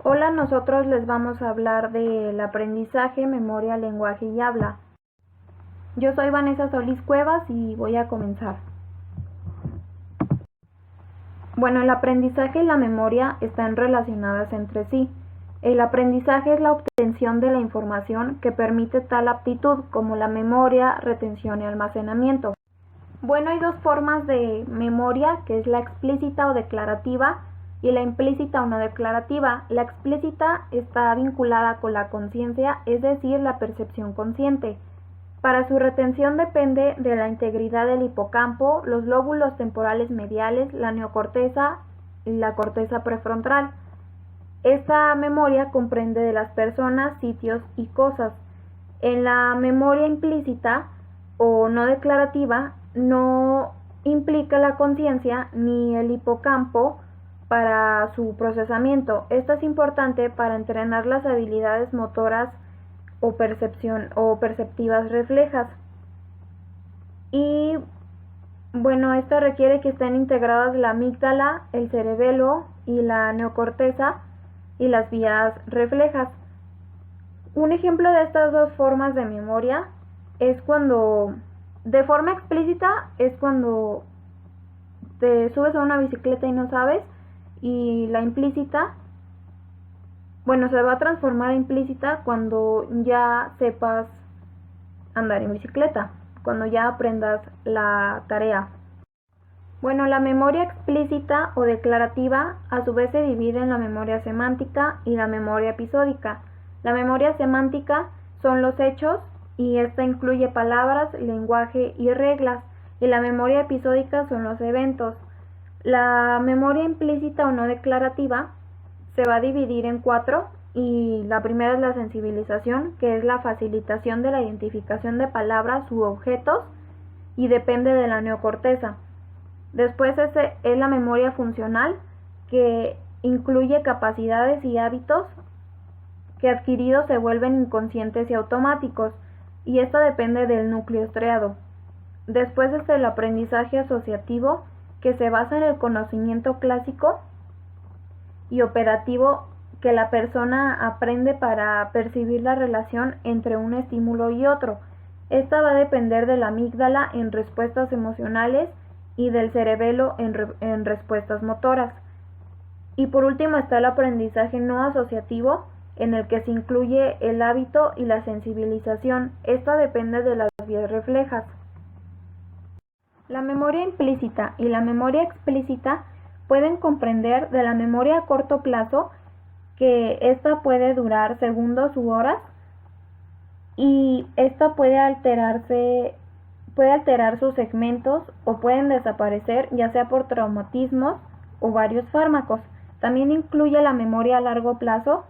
Hola, nosotros les vamos a hablar del aprendizaje, memoria, lenguaje y habla. Yo soy Vanessa Solís Cuevas y voy a comenzar. Bueno, el aprendizaje y la memoria están relacionadas entre sí. El aprendizaje es la obtención de la información que permite tal aptitud como la memoria, retención y almacenamiento. Bueno, hay dos formas de memoria, que es la explícita o declarativa y la implícita o no declarativa. La explícita está vinculada con la conciencia, es decir, la percepción consciente. Para su retención depende de la integridad del hipocampo, los lóbulos temporales mediales, la neocorteza y la corteza prefrontal. Esta memoria comprende de las personas, sitios y cosas. En la memoria implícita o no declarativa no implica la conciencia ni el hipocampo para su procesamiento. Esto es importante para entrenar las habilidades motoras o perceptivas reflejas. Y bueno, esto requiere que estén integradas la amígdala, el cerebelo y la neocorteza y las vías reflejas. Un ejemplo de estas dos formas de memoria es cuando, de forma explícita, es cuando te subes a una bicicleta y no sabes, y la implícita, bueno, se va a transformar a implícita cuando ya sepas andar en bicicleta, cuando ya aprendas la tarea. Bueno, la memoria explícita o declarativa a su vez se divide en la memoria semántica y la memoria episódica. La memoria semántica son los hechos y esta incluye palabras, lenguaje y reglas, y la memoria episódica son los eventos. La memoria implícita o no declarativa se va a dividir en 4, y la primera es la sensibilización, que es la facilitación de la identificación de palabras u objetos y depende de la neocorteza. Después es la memoria funcional, que incluye capacidades y hábitos que adquiridos se vuelven inconscientes y automáticos, y esta depende del núcleo estriado. Después está el aprendizaje asociativo, que se basa en el conocimiento clásico y operativo que la persona aprende para percibir la relación entre un estímulo y otro. Esta va a depender de la amígdala en respuestas emocionales y del cerebelo en respuestas motoras. Y por último está el aprendizaje no asociativo, en el que se incluye el hábito y la sensibilización. Esta depende de las vías reflejas. La memoria implícita y la memoria explícita pueden comprender de la memoria a corto plazo, que esta puede durar segundos u horas, y esta puede alterar sus segmentos o pueden desaparecer, ya sea por traumatismos o varios fármacos. También incluye la memoria a largo plazo,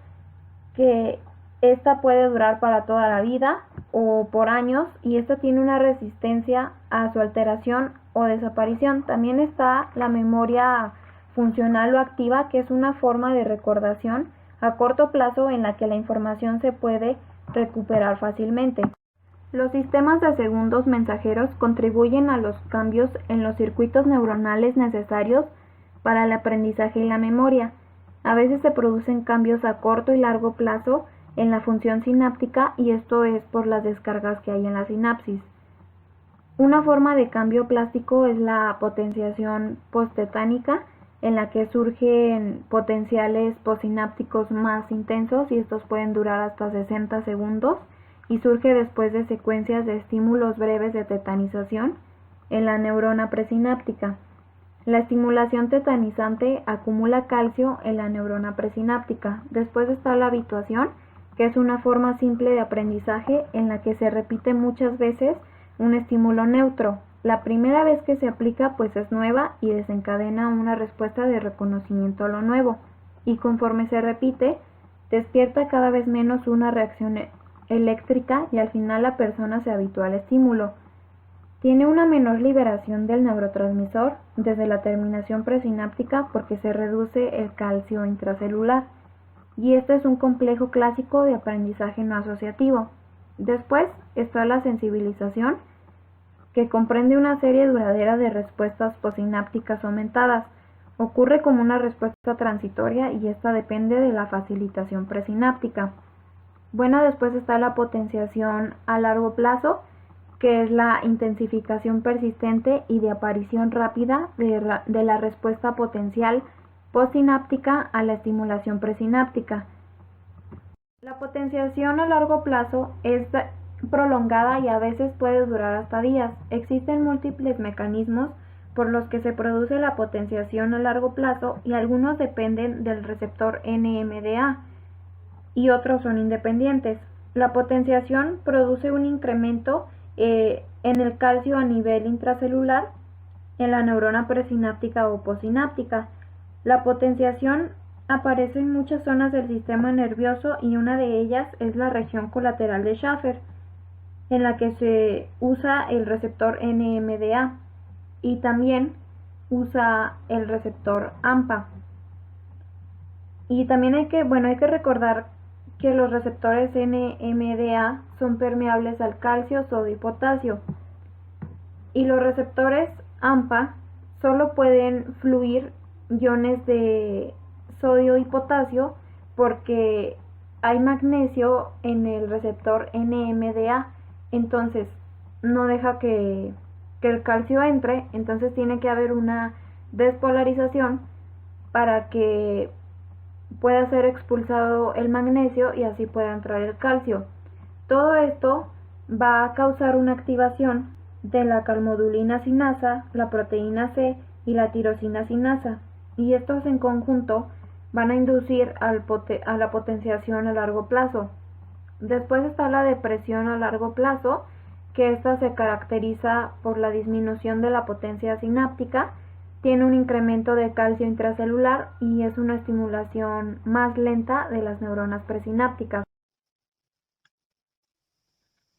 que esta puede durar para toda la vida o por años, y esta tiene una resistencia a su alteración o desaparición. También está la memoria funcional o activa, que es una forma de recordación a corto plazo en la que la información se puede recuperar fácilmente. Los sistemas de segundos mensajeros contribuyen a los cambios en los circuitos neuronales necesarios para el aprendizaje y la memoria. A veces se producen cambios a corto y largo plazo en la función sináptica, y esto es por las descargas que hay en la sinapsis. Una forma de cambio plástico es la potenciación posttetánica, en la que surgen potenciales postsinápticos más intensos, y estos pueden durar hasta 60 segundos, y surge después de secuencias de estímulos breves de tetanización en la neurona presináptica. La estimulación tetanizante acumula calcio en la neurona presináptica. Después está la habituación, que es una forma simple de aprendizaje en la que se repite muchas veces un estímulo neutro. La primera vez que se aplica pues es nueva y desencadena una respuesta de reconocimiento a lo nuevo, y conforme se repite despierta cada vez menos una reacción eléctrica y al final la persona se habitúa al estímulo. Tiene una menor liberación del neurotransmisor desde la terminación presináptica porque se reduce el calcio intracelular, y este es un complejo clásico de aprendizaje no asociativo. Después está la sensibilización, que comprende una serie duradera de respuestas postsinápticas aumentadas. ocurre como una respuesta transitoria y esta depende de la facilitación presináptica. Bueno, después está la potenciación a largo plazo, que es la intensificación persistente y de aparición rápida de la respuesta potencial postsináptica a la estimulación presináptica. La potenciación a largo plazo es prolongada y a veces puede durar hasta días. Existen múltiples mecanismos por los que se produce la potenciación a largo plazo y algunos dependen del receptor NMDA y otros son independientes. La potenciación produce un incremento en el calcio a nivel intracelular en la neurona presináptica o postsináptica. La potenciación aparece en muchas zonas del sistema nervioso y una de ellas es la región colateral de Schaffer, en la que se usa el receptor NMDA y también usa el receptor AMPA. Y también hay que recordar que los receptores NMDA son permeables al calcio, sodio y potasio. Y los receptores AMPA solo pueden fluir iones de sodio y potasio porque hay magnesio en el receptor NMDA, entonces no deja que el calcio entre, entonces tiene que haber una despolarización para que pueda ser expulsado el magnesio y así pueda entrar el calcio. Todo esto va a causar una activación de la calmodulina sinasa, la proteína C y la tirosina sinasa, y estos en conjunto van a inducir a la potenciación a largo plazo. Después está la depresión a largo plazo, que esta se caracteriza por la disminución de la potencia sináptica, tiene un incremento de calcio intracelular y es una estimulación más lenta de las neuronas presinápticas.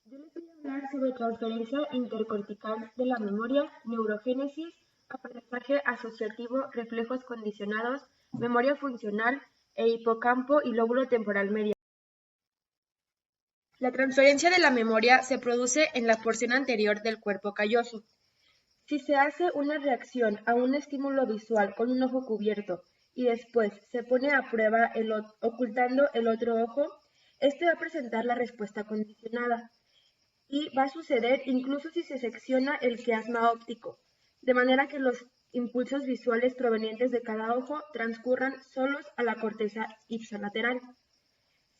Yo les voy a hablar sobre transferencia intercortical de la memoria, neurogénesis, aprendizaje asociativo, reflejos condicionados, memoria funcional e hipocampo y lóbulo temporal medio. La transferencia de la memoria se produce en la porción anterior del cuerpo calloso. Si se hace una reacción a un estímulo visual con un ojo cubierto y después se pone a prueba ocultando el otro ojo, este va a presentar la respuesta condicionada. Y va a suceder incluso si se secciona el quiasma óptico, de manera que los impulsos visuales provenientes de cada ojo transcurran solos a la corteza ipsilateral.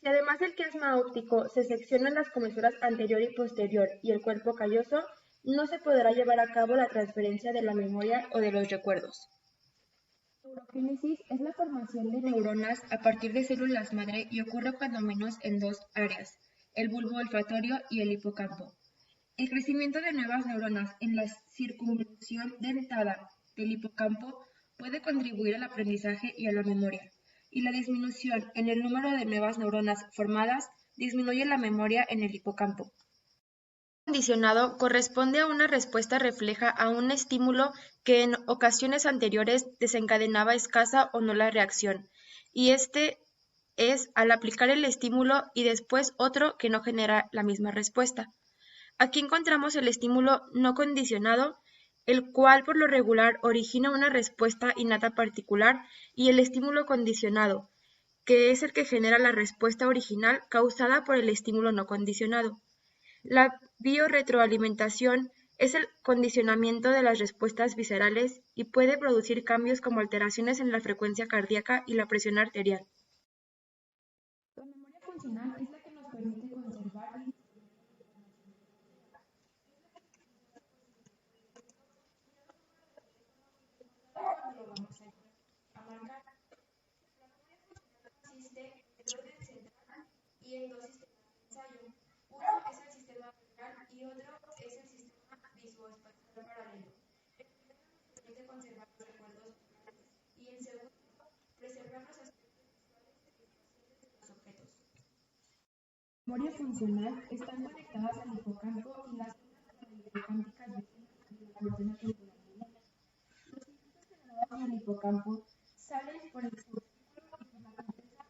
Si además del quiasma óptico se seccionan las comisuras anterior y posterior y el cuerpo calloso, no se podrá llevar a cabo la transferencia de la memoria o de los recuerdos. Neurogénesis es la formación de neuronas a partir de células madre y ocurre cuando menos en dos áreas, el bulbo olfatorio y el hipocampo. El crecimiento de nuevas neuronas en la circunvolución dentada del hipocampo puede contribuir al aprendizaje y a la memoria, y la disminución en el número de nuevas neuronas formadas disminuye la memoria en el hipocampo. El condicionado corresponde a una respuesta refleja a un estímulo que en ocasiones anteriores desencadenaba escasa o nula reacción, y este es al aplicar el estímulo y después otro que no genera la misma respuesta. Aquí encontramos el estímulo no condicionado, el cual por lo regular origina una respuesta innata particular, y el estímulo condicionado, que es el que genera la respuesta original causada por el estímulo no condicionado. La biorretroalimentación es el condicionamiento de las respuestas viscerales y puede producir cambios como alteraciones en la frecuencia cardíaca y la presión arterial. La memoria funcional es la que nos permite conservar y y en dos sistemas de ensayo. Uno es el sistema ventral y otro es el sistema visoespacial paralelo. El primero nos permite conservar los recuerdos visuales y el segundo, preservar los aspectos visuales e imprecisos de los objetos. La memoria funcional están conectadas al hipocampo y las zonas hipocámpicas vecinas de la corteza temporal mediana. Los impulsos generados en el hipocampo salen por el subcírculo y por la corteza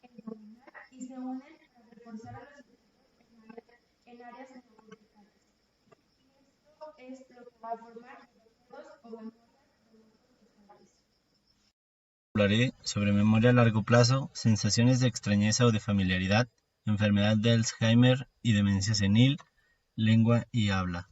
entornal y se unen para reforzar a los circuitos en áreas neocorticales. Y esto es lo que va a formar recuerdos o memorias de motor visuales. Hablaré sobre memoria a largo plazo, sensaciones de extrañeza o de familiaridad, enfermedad de Alzheimer y demencia senil, lengua y habla.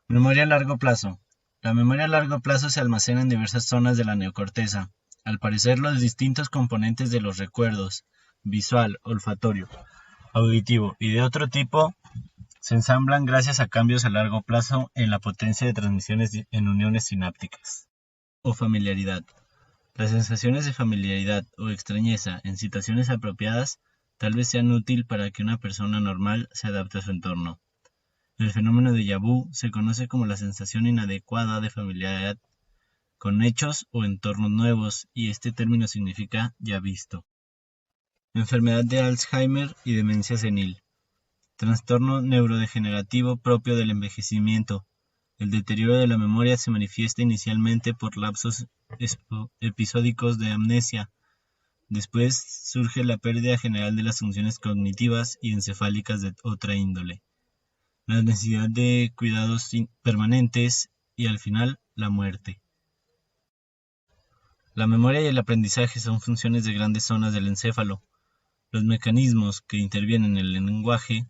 Memoria a largo plazo. La memoria a largo plazo se almacena en diversas zonas de la neocorteza. Al parecer, los distintos componentes de los recuerdos, visual, olfatorio, auditivo y de otro tipo, se ensamblan gracias a cambios a largo plazo en la potencia de transmisiones en uniones sinápticas. O familiaridad. Las sensaciones de familiaridad o extrañeza en situaciones apropiadas tal vez sean útil para que una persona normal se adapte a su entorno. El fenómeno de déjà vu se conoce como la sensación inadecuada de familiaridad con hechos o entornos nuevos, y este término significa ya visto. Enfermedad de Alzheimer y demencia senil. Trastorno neurodegenerativo propio del envejecimiento. El deterioro de la memoria se manifiesta inicialmente por lapsos episódicos de amnesia. Después surge la pérdida general de las funciones cognitivas y encefálicas de otra índole, la necesidad de cuidados permanentes y al final la muerte. La memoria y el aprendizaje son funciones de grandes zonas del encéfalo. Los mecanismos que intervienen en el lenguaje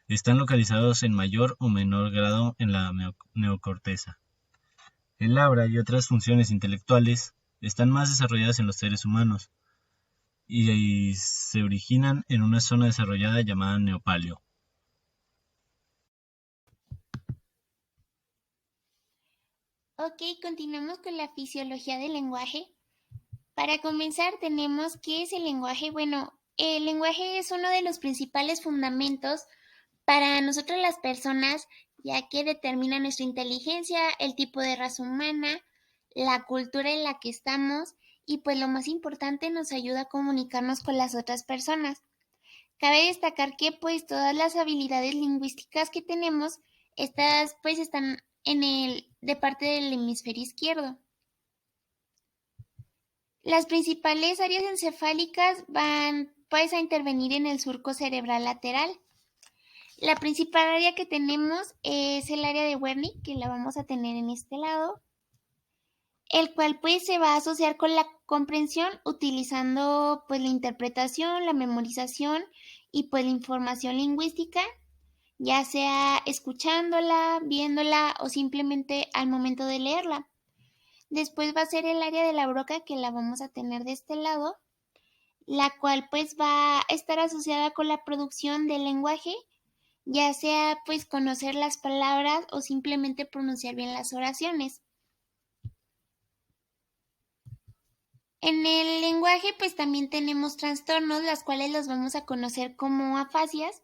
están localizados en mayor o menor grado en la neocorteza. El habla y otras funciones intelectuales están más desarrolladas en los seres humanos y se originan en una zona desarrollada llamada neopaleo. Ok, continuamos con la fisiología del lenguaje. Para comenzar, tenemos qué es el lenguaje. Bueno, el lenguaje es uno de los principales fundamentos para nosotros las personas, ya que determina nuestra inteligencia, el tipo de raza humana, la cultura en la que estamos y pues lo más importante, nos ayuda a comunicarnos con las otras personas. Cabe destacar que pues todas las habilidades lingüísticas que tenemos, estas pues están de parte del hemisferio izquierdo. Las principales áreas encefálicas van pues a intervenir en el surco cerebral lateral. La principal área que tenemos es el área de Wernicke, que la vamos a tener en este lado, el cual pues se va a asociar con la comprensión utilizando pues la interpretación, la memorización y pues la información lingüística, ya sea escuchándola, viéndola o simplemente al momento de leerla. Después va a ser el área de la broca, que la vamos a tener de este lado, la cual pues va a estar asociada con la producción del lenguaje, ya sea pues conocer las palabras o simplemente pronunciar bien las oraciones. En el lenguaje pues también tenemos trastornos, las cuales los vamos a conocer como afasias,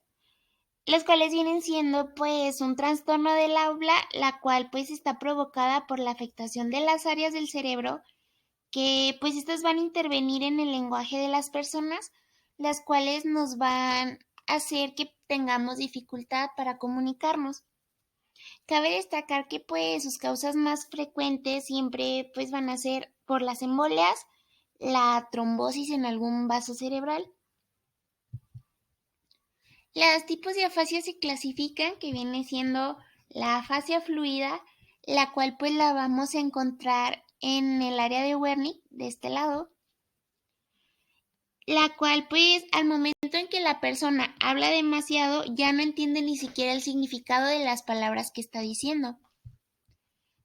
las cuales vienen siendo pues un trastorno del habla, la cual pues está provocada por la afectación de las áreas del cerebro, que pues estas van a intervenir en el lenguaje de las personas, las cuales nos van a hacer que tengamos dificultad para comunicarnos. Cabe destacar que pues sus causas más frecuentes siempre pues van a ser por las embolias, la trombosis en algún vaso cerebral. Los tipos de afasia se clasifican, que viene siendo la afasia fluida, la cual pues la vamos a encontrar en el área de Wernicke, de este lado, la cual pues al momento en que la persona habla demasiado ya no entiende ni siquiera el significado de las palabras que está diciendo.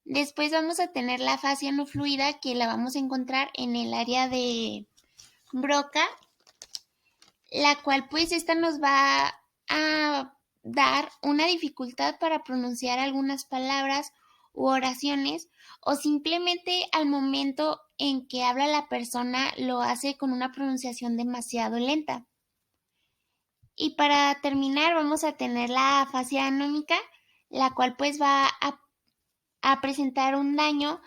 Después vamos a tener la afasia no fluida, que la vamos a encontrar en el área de Broca, la cual pues esta nos va a dar una dificultad para pronunciar algunas palabras u oraciones, o simplemente al momento en que habla la persona lo hace con una pronunciación demasiado lenta. Y para terminar vamos a tener la afasia anómica, la cual pues va a presentar un daño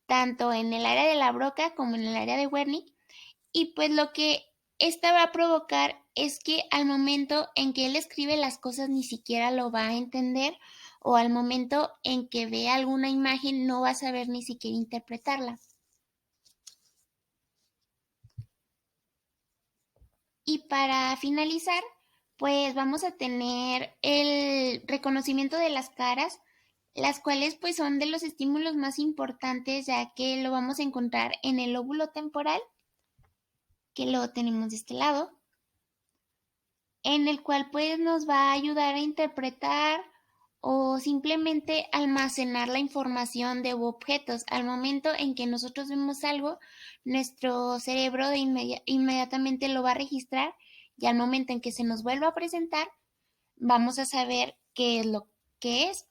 tanto en el área de la broca como en el área de Wernicke, y pues lo que esta va a provocar es que al momento en que él escribe las cosas ni siquiera lo va a entender, o al momento en que ve alguna imagen no va a saber ni siquiera interpretarla. Y para finalizar, pues vamos a tener el reconocimiento de las caras, las cuales pues son de los estímulos más importantes, ya que lo vamos a encontrar en el lóbulo temporal, que lo tenemos de este lado, en el cual pues nos va a ayudar a interpretar o simplemente almacenar la información de objetos. Al momento en que nosotros vemos algo, nuestro cerebro inmediatamente lo va a registrar, y al momento en que se nos vuelva a presentar, vamos a saber qué es lo que es.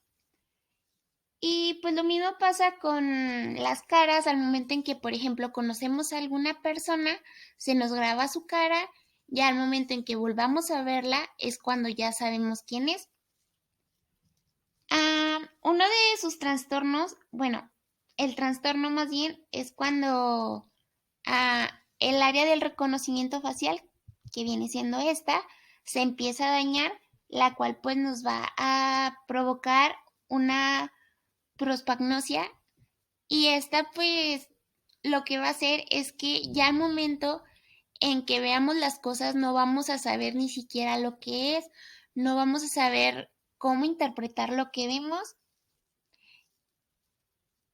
Y pues lo mismo pasa con las caras. Al momento en que, por ejemplo, conocemos a alguna persona, se nos graba su cara, y al momento en que volvamos a verla es cuando ya sabemos quién es. Uno de sus trastornos, bueno, el trastorno más bien es cuando el área del reconocimiento facial, que viene siendo esta, se empieza a dañar, la cual pues nos va a provocar una prospagnosia, y esta pues lo que va a hacer es que ya al momento en que veamos las cosas no vamos a saber ni siquiera lo que es, no vamos a saber cómo interpretar lo que vemos,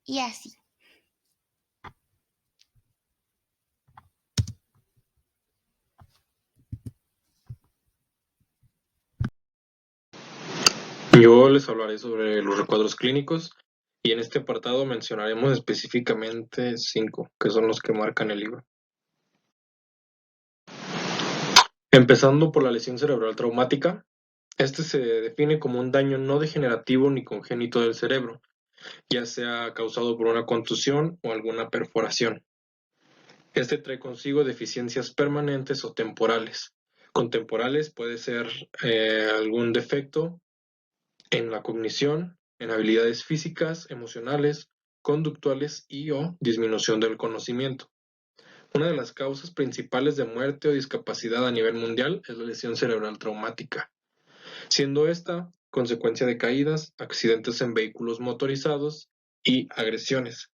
y así. Yo les hablaré sobre los recuadros clínicos y en este apartado mencionaremos específicamente 5, que son los que marcan el libro. Empezando por la lesión cerebral traumática, este se define como un daño no degenerativo ni congénito del cerebro, ya sea causado por una contusión o alguna perforación. Este trae consigo deficiencias permanentes o temporales. Con temporales puede ser algún defecto en la cognición, en habilidades físicas, emocionales, conductuales y o disminución del conocimiento. Una de las causas principales de muerte o discapacidad a nivel mundial es la lesión cerebral traumática, siendo esta consecuencia de caídas, accidentes en vehículos motorizados y agresiones.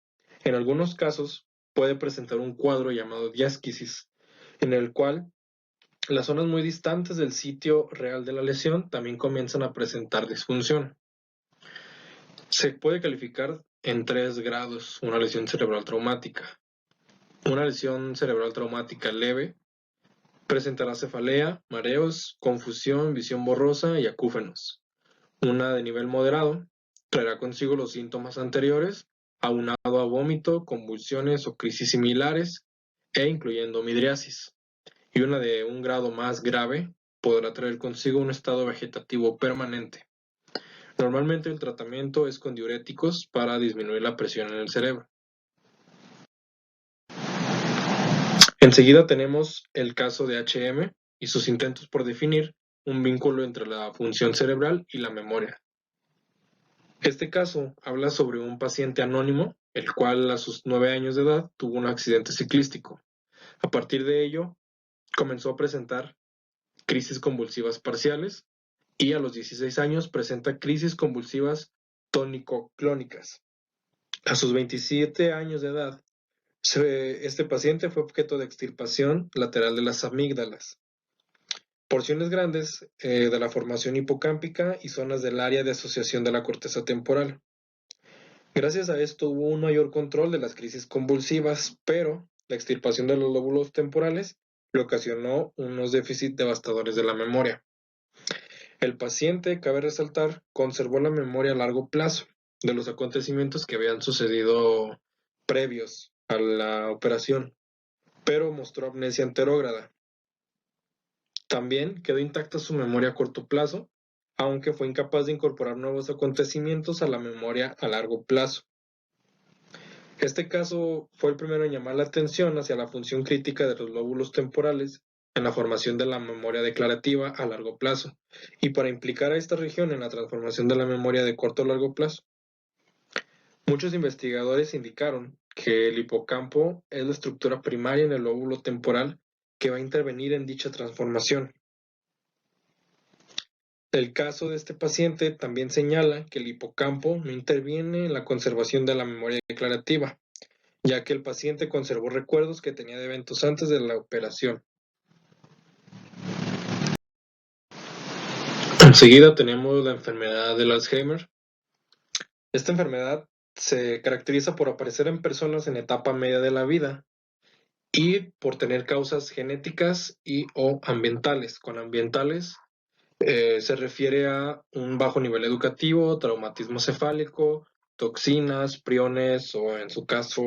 En algunos casos puede presentar un cuadro llamado diásquisis, en el cual las zonas muy distantes del sitio real de la lesión también comienzan a presentar disfunción. Se puede calificar en 3 grados una lesión cerebral traumática. Una lesión cerebral traumática leve presentará cefalea, mareos, confusión, visión borrosa y acúfenos. Una de nivel moderado traerá consigo los síntomas anteriores, aunado a vómito, convulsiones o crisis similares, e incluyendo midriasis. Y una de un grado más grave podrá traer consigo un estado vegetativo permanente. Normalmente el tratamiento es con diuréticos para disminuir la presión en el cerebro. Enseguida tenemos el caso de HM y sus intentos por definir un vínculo entre la función cerebral y la memoria. Este caso habla sobre un paciente anónimo, el cual a sus 9 años de edad tuvo un accidente ciclístico. A partir de ello, comenzó a presentar crisis convulsivas parciales y a los 16 años presenta crisis convulsivas tónico-clónicas. A sus 27 años de edad, este paciente fue objeto de extirpación lateral de las amígdalas, porciones grandes de la formación hipocámpica y zonas del área de asociación de la corteza temporal. Gracias a esto hubo un mayor control de las crisis convulsivas, pero la extirpación de los lóbulos temporales le ocasionó unos déficits devastadores de la memoria. El paciente, cabe resaltar, conservó la memoria a largo plazo de los acontecimientos que habían sucedido previos a la operación, pero mostró amnesia anterógrada. También quedó intacta su memoria a corto plazo, aunque fue incapaz de incorporar nuevos acontecimientos a la memoria a largo plazo. Este caso fue el primero en llamar la atención hacia la función crítica de los lóbulos temporales en la formación de la memoria declarativa a largo plazo y para implicar a esta región en la transformación de la memoria de corto o largo plazo. Muchos investigadores indicaron que el hipocampo es la estructura primaria en el lóbulo temporal que va a intervenir en dicha transformación. El caso de este paciente también señala que el hipocampo no interviene en la conservación de la memoria declarativa, ya que el paciente conservó recuerdos que tenía de eventos antes de la operación. Enseguida tenemos la enfermedad del Alzheimer. Esta enfermedad se caracteriza por aparecer en personas en etapa media de la vida y por tener causas genéticas y o ambientales. Con ambientales se refiere a un bajo nivel educativo, traumatismo cefálico, toxinas, priones o en su caso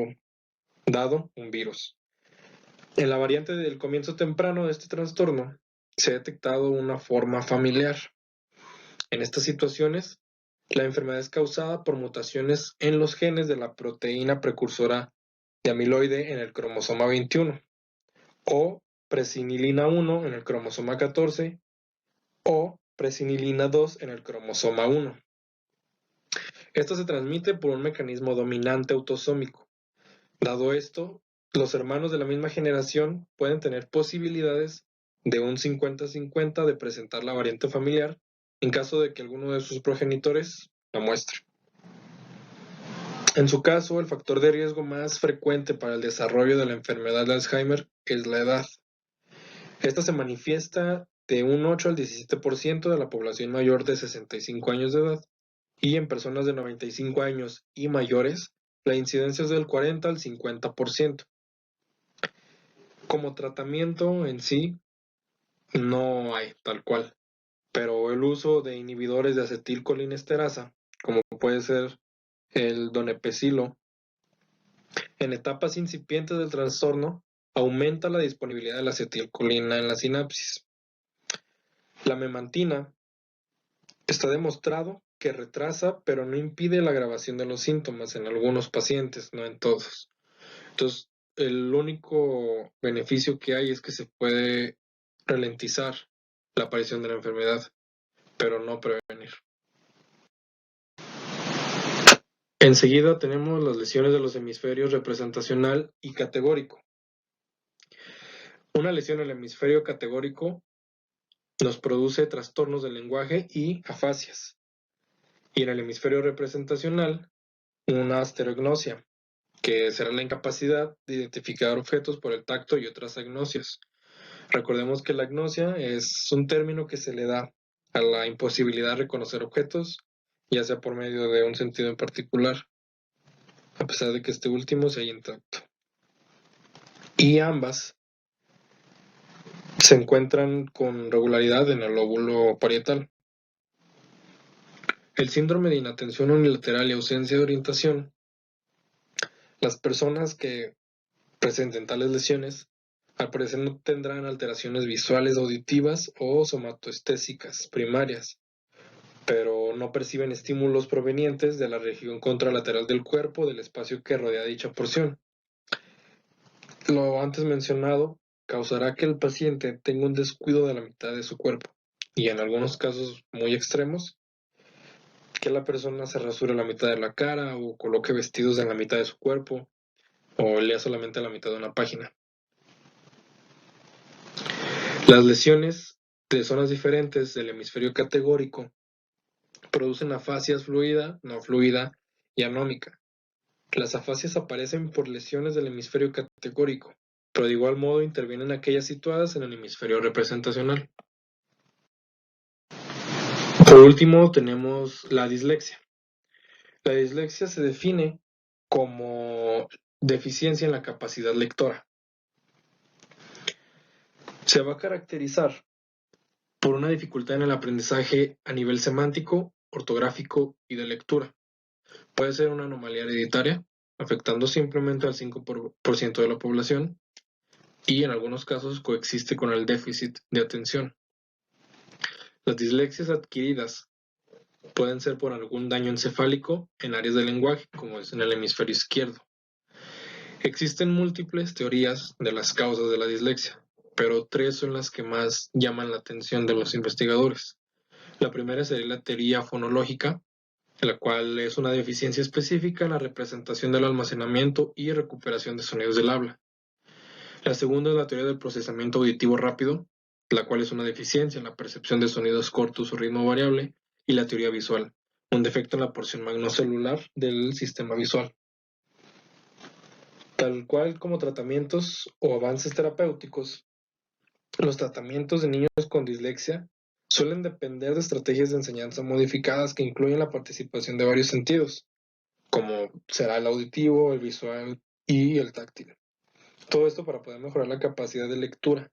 dado un virus. En la variante del comienzo temprano de este trastorno se ha detectado una forma familiar. En estas situaciones, la enfermedad es causada por mutaciones en los genes de la proteína precursora de amiloide en el cromosoma 21 o presinilina 1 en el cromosoma 14 o presinilina 2 en el cromosoma 1. Esto se transmite por un mecanismo dominante autosómico. Dado esto, los hermanos de la misma generación pueden tener posibilidades de un 50-50 de presentar la variante familiar en caso de que alguno de sus progenitores la muestre. En su caso, el factor de riesgo más frecuente para el desarrollo de la enfermedad de Alzheimer es la edad. Esta se manifiesta de un 8 al 17% de la población mayor de 65 años de edad, y en personas de 95 años y mayores, la incidencia es del 40 al 50%. Como tratamiento en sí, no hay tal cual, pero el uso de inhibidores de acetilcolinesterasa, como puede ser el donepezilo, en etapas incipientes del trastorno, aumenta la disponibilidad de la acetilcolina en la sinapsis. La memantina está demostrado que retrasa, pero no impide la agravación de los síntomas en algunos pacientes, no en todos. Entonces, el único beneficio que hay es que se puede ralentizar la aparición de la enfermedad, pero no prevenir. Enseguida tenemos las lesiones de los hemisferios representacional y categórico. Una lesión en el hemisferio categórico nos produce trastornos del lenguaje y afasias. Y en el hemisferio representacional, una asterognosia, que será la incapacidad de identificar objetos por el tacto y otras agnosias. Recordemos que la agnosia es un término que se le da a la imposibilidad de reconocer objetos, ya sea por medio de un sentido en particular, a pesar de que este último se halla intacto. Y ambas se encuentran con regularidad en el lóbulo parietal. El síndrome de inatención unilateral y ausencia de orientación. Las personas que presenten tales lesiones al parecer no tendrán alteraciones visuales, auditivas o somatoestésicas primarias, pero no perciben estímulos provenientes de la región contralateral del cuerpo del espacio que rodea dicha porción. Lo antes mencionado causará que el paciente tenga un descuido de la mitad de su cuerpo y en algunos casos muy extremos, que la persona se rasure la mitad de la cara o coloque vestidos en la mitad de su cuerpo o lea solamente la mitad de una página. Las lesiones de zonas diferentes del hemisferio categórico producen afasias fluida, no fluida y anómica. Las afasias aparecen por lesiones del hemisferio categórico, pero de igual modo intervienen aquellas situadas en el hemisferio representacional. Por último, tenemos la dislexia. La dislexia se define como deficiencia en la capacidad lectora. Se va a caracterizar por una dificultad en el aprendizaje a nivel semántico, ortográfico y de lectura. Puede ser una anomalía hereditaria, afectando simplemente al 5% de la población, y en algunos casos coexiste con el déficit de atención. Las dislexias adquiridas pueden ser por algún daño encefálico en áreas del lenguaje, como es en el hemisferio izquierdo. Existen múltiples teorías de las causas de la dislexia, pero 3 son las que más llaman la atención de los investigadores. La primera sería la teoría fonológica, la cual es una deficiencia específica en la representación del almacenamiento y recuperación de sonidos del habla. La segunda es la teoría del procesamiento auditivo rápido, la cual es una deficiencia en la percepción de sonidos cortos o ritmo variable, y la teoría visual, un defecto en la porción magnocelular del sistema visual. Tal cual como tratamientos o avances terapéuticos, los tratamientos de niños con dislexia suelen depender de estrategias de enseñanza modificadas que incluyen la participación de varios sentidos, como será el auditivo, el visual y el táctil. Todo esto para poder mejorar la capacidad de lectura.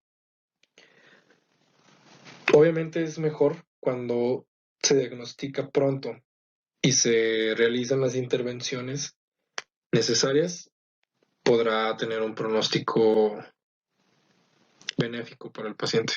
Obviamente es mejor cuando se diagnostica pronto y se realizan las intervenciones necesarias, podrá tener un pronóstico benéfico para el paciente.